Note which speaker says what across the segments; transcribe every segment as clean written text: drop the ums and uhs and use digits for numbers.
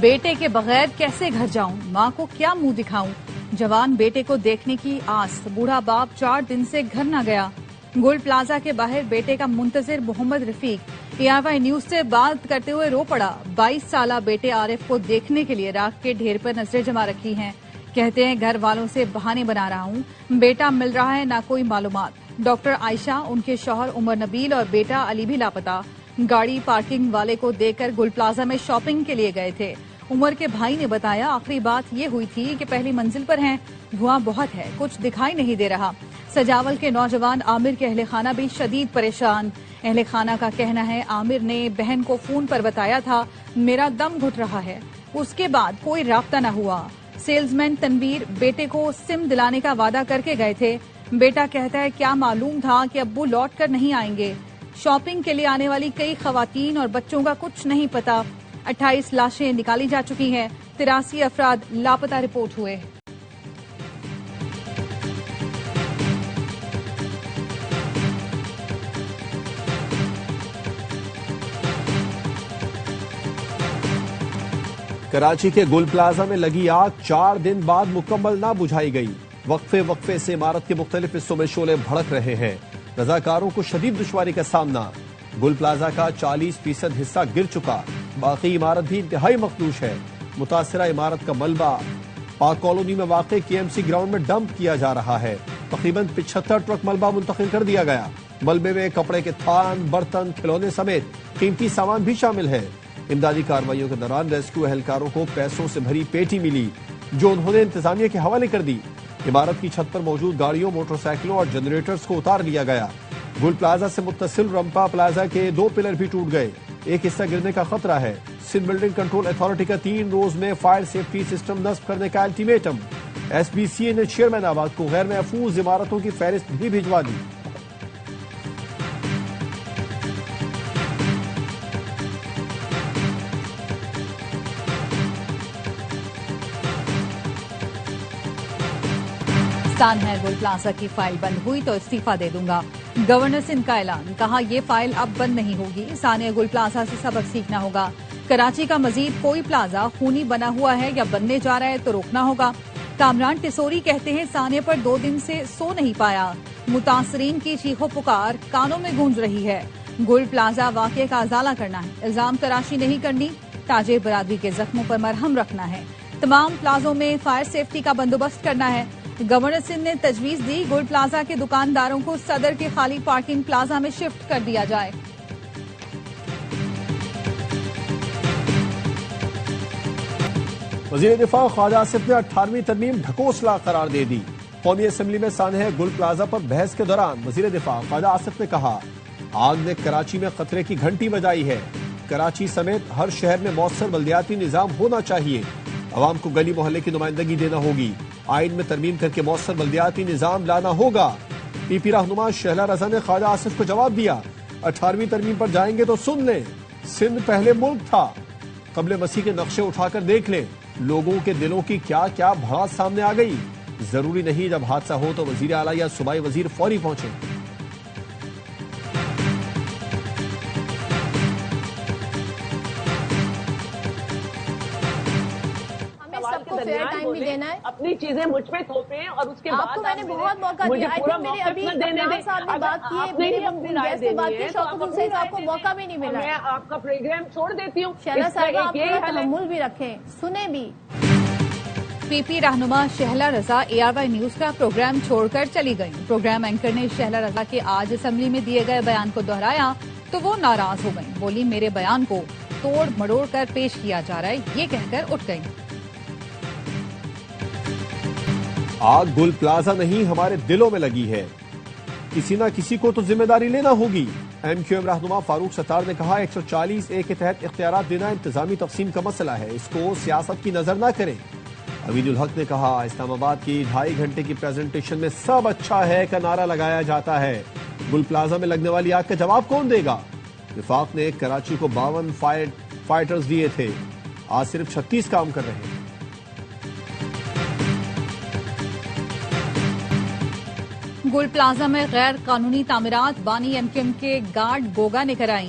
Speaker 1: بیٹے کے بغیر کیسے گھر جاؤں، ماں کو کیا منہ دکھاؤں، جوان بیٹے کو دیکھنے کی آس، بوڑھا باپ 4 دن سے گھر نہ گیا۔ گول پلازا کے باہر بیٹے کا منتظر محمد رفیق ARY نیوز سے بات کرتے ہوئے رو پڑا۔ 22 سالہ بیٹے عارف کو دیکھنے کے لیے راکھ کے ڈھیر پر نظریں جما رکھی ہیں۔ کہتے ہیں گھر والوں سے بہانے بنا رہا ہوں، بیٹا مل رہا ہے نہ کوئی معلومات۔ ڈاکٹر عائشہ، ان کے شوہر عمر نبیل اور بیٹا علی بھی لاپتہ۔ گاڑی پارکنگ والے کو دیکھ کر گل پلازا میں شاپنگ کے لیے گئے تھے۔ عمر کے بھائی نے بتایا آخری بات یہ ہوئی تھی کہ پہلی منزل پر ہیں، دھواں بہت ہے، کچھ دکھائی نہیں دے رہا۔ سجاول کے نوجوان عامر کے اہل خانہ بھی شدید پریشان۔ اہل خانہ کا کہنا ہے عامر نے بہن کو فون پر بتایا تھا میرا دم گھٹ رہا ہے، اس کے بعد کوئی رابطہ نہ ہوا۔ سیلز مین تنویر بیٹے کو سم دلانے کا وعدہ کر کے گئے تھے۔ بیٹا کہتا ہے کیا معلوم تھا کہ ابو لوٹ کر نہیں آئیں گے۔ شاپنگ کے لیے آنے والی کئی خواتین اور بچوں کا کچھ نہیں پتا۔ 28 لاشیں نکالی جا چکی ہیں، 83 افراد لاپتہ رپورٹ ہوئے۔
Speaker 2: کراچی کے گل پلازا میں لگی آگ 4 دن بعد مکمل نہ بجھائی گئی۔ وقفے سے عمارت کے مختلف حصوں میں شعلے بھڑک رہے ہیں۔ رضاکاروں کو شدید دشواری کا سامنا۔ گل پلازا کا 40% حصہ گر چکا، باقی عمارت بھی انتہائی مخدوش ہے۔ متاثرہ عمارت کا ملبہ پاک کالونی میں واقع KMC گراؤنڈ میں ڈمپ کیا جا رہا ہے۔ تقریباً 75 ٹرک ملبہ منتقل کر دیا گیا۔ ملبے میں کپڑے کے تھان، برتن، کھلونے سمیت قیمتی سامان بھی شامل ہے۔ امدادی کارروائیوں کے دوران ریسکیو اہلکاروں کو پیسوں سے بھری پیٹی ملی جو انہوں نے انتظامیہ کے حوالے کر دی۔ عمارت کی چھت پر موجود گاڑیوں، موٹر سائیکلوں اور جنریٹرز کو اتار لیا گیا۔ گل پلازا سے متصل رمپا پلازا کے 2 پلر بھی ٹوٹ گئے، ایک حصہ گرنے کا خطرہ ہے۔ سندھ بلڈنگ کنٹرول اتھارٹی کا 3 روز میں فائر سیفٹی سسٹم نصب کرنے کا الٹیمیٹم۔ SBCA نے چیئرمین آباد کو غیر محفوظ عمارتوں کی فہرست بھی بھجوا دی۔
Speaker 1: ہے گل پلازا کی فائل بند ہوئی تو استعفیٰ دے دوں گا، گورنر سندھ کا اعلان۔ کہا یہ فائل اب بند نہیں ہوگی، ثانیہ گل پلازا سے سبق سیکھنا ہوگا۔ کراچی کا مزید کوئی پلازا خونی بنا ہوا ہے یا بننے جا رہا ہے تو روکنا ہوگا۔ کامران ٹسوری کہتے ہیں ثانیہ پر 2 دن سے سو نہیں پایا، متاثرین کی چیخو پکار کانوں میں گونج رہی ہے۔ گل پلازا واقعے کا ازالہ کرنا ہے، الزام تراشی نہیں کرنی، تاجر برادری کے زخموں پر مرہم رکھنا ہے۔ تمام پلازوں میں فائر سیفٹی کا بندوبست کرنا ہے۔ گورنر سندھ نے تجویز دی گل پلازا کے دکانداروں کو صدر کے خالی پارکنگ پلازا میں شفٹ کر دیا جائے۔
Speaker 2: وزیر دفاع خواجہ آصف نے 18ویں ترمیم ڈھکوسلا قرار دے دی۔ قومی اسمبلی میں سانحہ گل پلازا پر بحث کے دوران وزیر دفاع خواجہ آصف نے کہا آگ نے کراچی میں خطرے کی گھنٹی بجائی ہے۔ کراچی سمیت ہر شہر میں مؤثر بلدیاتی نظام ہونا چاہیے، عوام کو گلی محلے کی نمائندگی دینا ہوگی، آئین میں ترمیم کر کے مؤثر بلدیاتی نظام لانا ہوگا۔ PP رہنما شہلا رضا نے خواجہ آصف کو جواب دیا 18ویں ترمیم پر جائیں گے تو سن لیں، سندھ پہلے ملک تھا، قبل مسیح کے نقشے اٹھا کر دیکھ لیں، لوگوں کے دلوں کی کیا کیا بھڑاس سامنے آ گئی۔ ضروری نہیں جب حادثہ ہو تو وزیر اعلیٰ یا صوبائی وزیر فوری پہنچے۔
Speaker 3: فیئر ٹائم بھی دینا ہے،
Speaker 4: اپنی چیزیں مجھ پہ تھوپیں اور اس کے بعد
Speaker 3: آپ کو میں نے بہت موقع دیا۔ میرے ابھی عمران صاحب نے بات کی ہے، میری گیس سے بات کی، شوکت حسین صاحب کو موقع بھی نہیں ملا۔
Speaker 4: میں آپ کا پروگرام چھوڑ دیتی ہوں۔
Speaker 3: شہلا صاحب آپ تھوڑا تحمل بھی رکھیں، سنیں بھی۔
Speaker 1: PP رہنما شہلا رضا ARY نیوز کا پروگرام چھوڑ کر چلی گئی۔ پروگرام اینکر نے شہلا رضا کے آج اسمبلی میں دیے گئے بیان کو دہرایا تو وہ ناراض ہو گئیں، بولی میرے بیان کو توڑ مڑوڑ کر پیش کیا جا رہا ہے، یہ کہہ کر اٹھ گئیں۔
Speaker 2: آگ گل پلازا نہیں ہمارے دلوں میں لگی ہے، کسی نہ کسی کو تو ذمہ داری لینا ہوگی۔ MQM رہنما فاروق ستار نے کہا 140A کے تحت اختیارات دینا انتظامی تقسیم کا مسئلہ ہے، اس کو سیاست کی نظر نہ کریں۔ عوید الحق نے کہا اسلام آباد کی 2.5 گھنٹے کی پریزنٹیشن میں سب اچھا ہے کا نعرہ لگایا جاتا ہے، گل پلازا میں لگنے والی آگ کا جواب کون دے گا؟ وفاق نے کراچی کو 52 فائٹرز دیے تھے، آج صرف 36 کام کر رہے ہیں۔
Speaker 1: گل پلازا میں غیر قانونی تعمیرات بانی MQM کے گارڈ گوگا نے کرائیں۔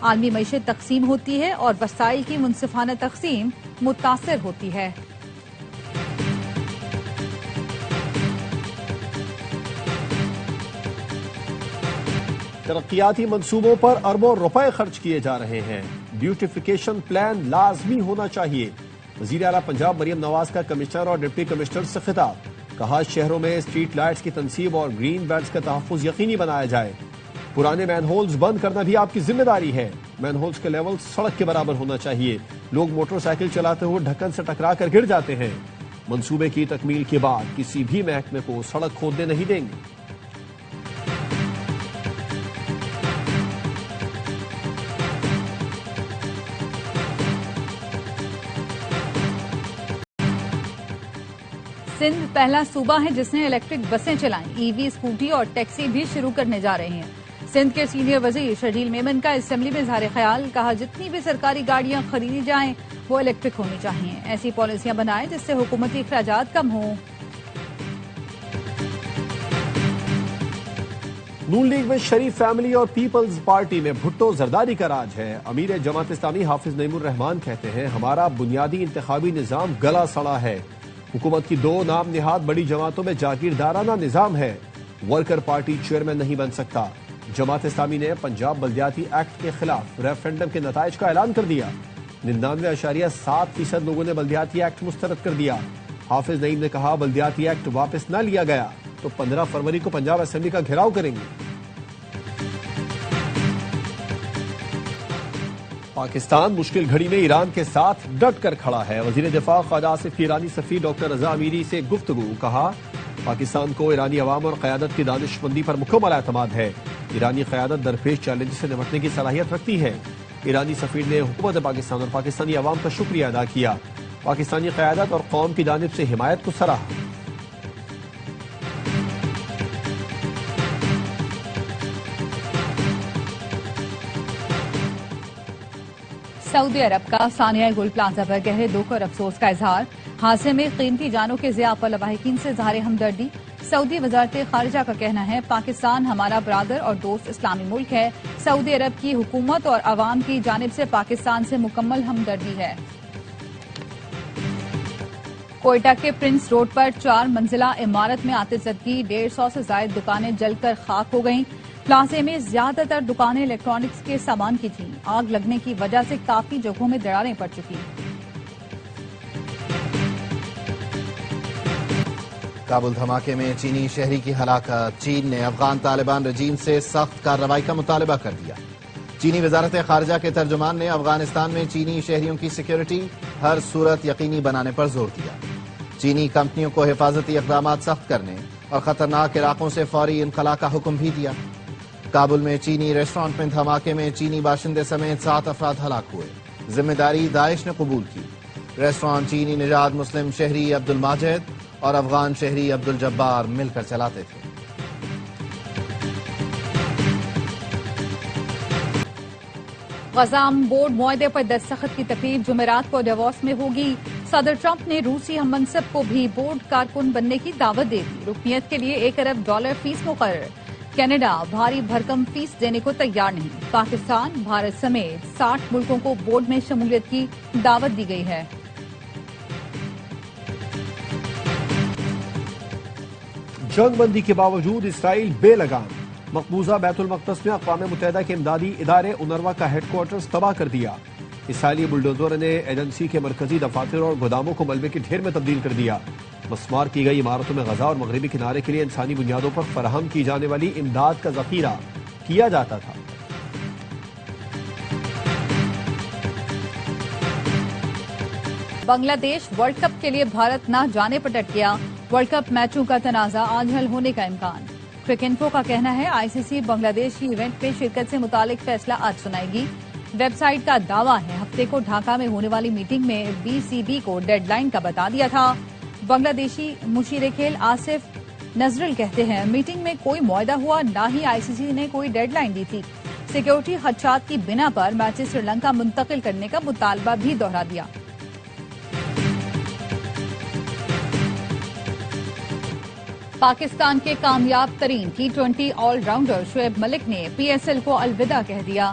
Speaker 1: عالمی معیشت تقسیم ہوتی ہے اور وسائل کی منصفانہ تقسیم متاثر ہوتی ہے۔
Speaker 2: ترقیاتی منصوبوں پر اربوں روپے خرچ کیے جا رہے ہیں، بیوٹیفیکیشن پلان لازمی ہونا چاہیے۔ وزیر اعلیٰ پنجاب مریم نواز کا کمشنر اور ڈپٹی کمشنر سے خطاب، کہا شہروں میں اسٹریٹ لائٹس کی تنصیب اور گرین بیلٹس کا تحفظ یقینی بنایا جائے۔ پرانے مین ہولز بند کرنا بھی آپ کی ذمہ داری ہے، مین ہولز کے لیول سڑک کے برابر ہونا چاہیے۔ لوگ موٹر سائیکل چلاتے ہوئے ڈھکن سے ٹکرا کر گر جاتے ہیں۔ منصوبے کی تکمیل کے بعد کسی بھی محکمے کو سڑک کھودنے نہیں دیں گے۔
Speaker 1: سندھ پہلا صوبہ ہے جس نے الیکٹرک بسیں چلائیں، ای وی اسکوٹی اور ٹیکسی بھی شروع کرنے جا رہے ہیں۔ سندھ کے سینئر وزیر شرجیل میمن کا اسمبلی میں اظہار خیال، کہا جتنی بھی سرکاری گاڑیاں خریدی جائیں وہ الیکٹرک ہونی چاہیے، ایسی پالیسیاں بنائیں جس سے حکومتی اخراجات کم ہوں۔
Speaker 2: نون لیگ میں شریف فیملی اور پیپلز پارٹی میں بھٹو زرداری کا راج ہے۔ امیر جماعت اسلامی حافظ نعیم الرحمان کہتے ہیں ہمارا بنیادی انتخابی نظام گلا سڑا ہے۔ حکومت کی دو نام نہاد بڑی جماعتوں میں جاگیردارانہ نظام ہے، ورکر پارٹی چیئرمین نہیں بن سکتا۔ جماعت اسلامی نے پنجاب بلدیاتی ایکٹ کے خلاف ریفرنڈم کے نتائج کا اعلان کر دیا، 99.7% لوگوں نے بلدیاتی ایکٹ مسترد کر دیا۔ حافظ نعیم نے کہا بلدیاتی ایکٹ واپس نہ لیا گیا تو 15 فروری کو پنجاب اسمبلی کا گھیراؤ کریں گے۔ پاکستان مشکل گھڑی میں ایران کے ساتھ ڈٹ کر کھڑا ہے۔ وزیر دفاع خواجہ آصف کی ایرانی سفیر ڈاکٹر رضا امیری سے گفتگو، کہا پاکستان کو ایرانی عوام اور قیادت کی دانش مندی پر مکمل اعتماد ہے۔ ایرانی قیادت درپیش چیلنج سے نمٹنے کی صلاحیت رکھتی ہے۔ ایرانی سفیر نے حکومت پاکستان اور پاکستانی عوام کا شکریہ ادا کیا، پاکستانی قیادت اور قوم کی جانب سے حمایت کو سراہا۔
Speaker 1: سعودی عرب کا ثانیہ گل پلازا پر گہرے دکھ اور افسوس کا اظہار، حادثے میں قیمتی جانوں کے ضیاع پر لواحقین سے اظہار ہمدردی۔ سعودی وزارت خارجہ کا کہنا ہے پاکستان ہمارا برادر اور دوست اسلامی ملک ہے، سعودی عرب کی حکومت اور عوام کی جانب سے پاکستان سے مکمل ہمدردی ہے۔ کوئٹہ کے پرنس روڈ پر 4 منزلہ عمارت میں آتش زدگی، 150 سے زائد دکانیں جل کر خاک ہو گئیں۔ پلازے میں زیادہ تر دکانیں الیکٹرانکس کے سامان کی تھیں، آگ لگنے کی وجہ سے کافی جگہوں میں دراڑیں پڑ چکی۔
Speaker 5: کابل دھماکے میں چینی شہری کی ہلاکت، چین نے افغان طالبان رجیم سے سخت کارروائی کا مطالبہ کر دیا۔ چینی وزارت خارجہ کے ترجمان نے افغانستان میں چینی شہریوں کی سیکیورٹی ہر صورت یقینی بنانے پر زور دیا۔ چینی کمپنیوں کو حفاظتی اقدامات سخت کرنے اور خطرناک علاقوں سے فوری انخلاء کا حکم بھی دیا۔ کابل میں چینی ریسٹورانٹ میں دھماکے میں چینی باشندے سمیت 7 افراد ہلاک ہوئے، ذمہ داری داعش نے قبول کی۔ ریسٹورانٹ چینی نژاد مسلم شہری عبد الماجد اور افغان شہری عبد الجبار مل کر چلاتے تھے۔
Speaker 1: غزہ بورڈ معاہدے پر دستخط کی تقریب جمعرات کو ڈیووس میں ہوگی۔ صدر ٹرمپ نے روسی ہم منصب کو بھی بورڈ کارکن بننے کی دعوت دے دی۔ رکنیت کے لیے $1 ارب فیس مقرر۔ کینیڈا بھاری بھرکم فیس دینے کو تیار نہیں۔ پاکستان، بھارت سمیت 60 ملکوں کو بورڈ میں شمولیت کی دعوت دی گئی ہے۔
Speaker 2: جنگ بندی کے باوجود اسرائیل بے لگام، مقبوضہ بیت المقدس میں اقوام متحدہ کے امدادی ادارے اونروا کا ہیڈ کوارٹرز تباہ کر دیا۔ اسرائیلی بلڈوزر نے ایجنسی کے مرکزی دفاتر اور گوداموں کو ملبے کے ڈھیر میں تبدیل کر دیا۔ مسمار کی گئی عمارتوں میں غزہ اور مغربی کنارے کے لیے انسانی بنیادوں پر فراہم کی جانے والی امداد کا ذخیرہ کیا جاتا تھا۔
Speaker 1: بنگلہ دیش ورلڈ کپ کے لیے بھارت نہ جانے پر ڈٹ گیا، ورلڈ کپ میچوں کا تنازع آج حل ہونے کا امکان۔ کرکینفو کا کہنا ہے آئی سی سی بنگلہ دیش کی ایونٹ میں شرکت سے متعلق فیصلہ آج سنائے گی۔ ویب سائٹ کا دعویٰ ہے ہفتے کو ڈھاکہ میں ہونے والی میٹنگ میں بی سی بی کو ڈیڈ لائن کا بتا دیا تھا۔ بنگلہ دیشی مشیر کھیل آصف نذرل کہتے ہیں میٹنگ میں کوئی معاہدہ ہوا، نہ ہی آئی سی سی نے کوئی ڈیڈ لائن دی تھی۔ سیکیورٹی خدشات کی بنا پر میچز سری لنکا منتقل کرنے کا مطالبہ بھی دہرا دیا۔ پاکستان کے کامیاب ترین T20 all rounder Shoaib Malik نے پی ایس ایل کو الوداع کہہ دیا۔